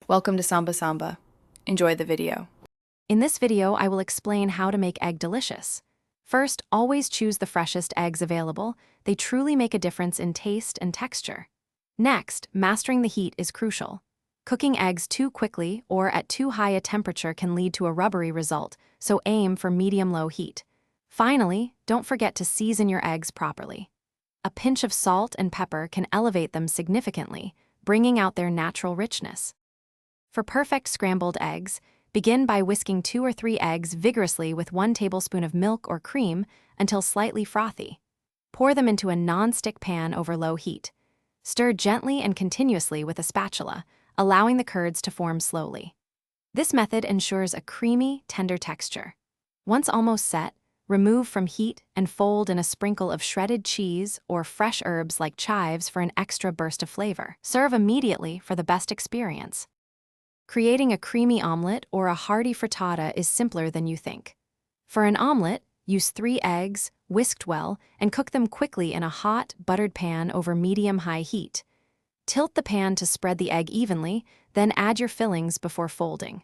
Welcome to Samba Samba. Enjoy the video. In this video, I will explain how to make egg delicious. First, always choose the freshest eggs available. They truly make a difference in taste and texture. Next, mastering the heat is crucial. Cooking eggs too quickly or at too high a temperature can lead to a rubbery result, so aim for medium-low heat. Finally, don't forget to season your eggs properly. A pinch of salt and pepper can elevate them significantly, bringing out their natural richness. For perfect scrambled eggs, begin by whisking 2 or 3 eggs vigorously with 1 tablespoon of milk or cream until slightly frothy. Pour them into a non-stick pan over low heat. Stir gently and continuously with a spatula, allowing the curds to form slowly. This method ensures a creamy, tender texture. Once almost set, remove from heat and fold in a sprinkle of shredded cheese or fresh herbs like chives for an extra burst of flavor. Serve immediately for the best experience. Creating a creamy omelette or a hearty frittata is simpler than you think. For an omelette, use 3 eggs, whisked well, and cook them quickly in a hot, buttered pan over medium-high heat. Tilt the pan to spread the egg evenly, then add your fillings before folding.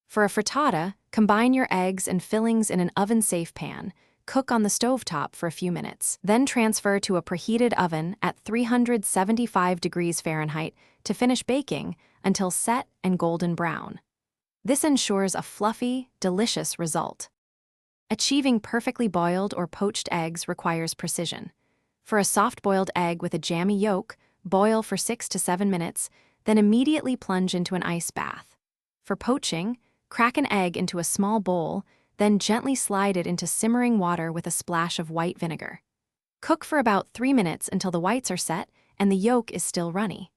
For a frittata, combine your eggs and fillings in an oven-safe pan. Cook on the stovetop for a few minutes. Then transfer to a preheated oven at 375 degrees Fahrenheit to finish baking until set and golden brown. This ensures a fluffy, delicious result. Achieving perfectly boiled or poached eggs requires precision. For a soft-boiled egg with a jammy yolk, boil for 6 to 7 minutes, then immediately plunge into an ice bath. For poaching, crack an egg into a small bowl, then gently slide it into simmering water with a splash of white vinegar. Cook for about 3 minutes until the whites are set and the yolk is still runny.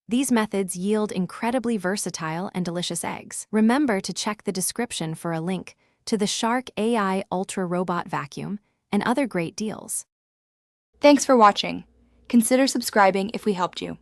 These methods yield incredibly versatile and delicious eggs. Remember to check the description for a link to the Shark AI Ultra Robot Vacuum and other great deals. Thanks for watching. Consider subscribing if we helped you.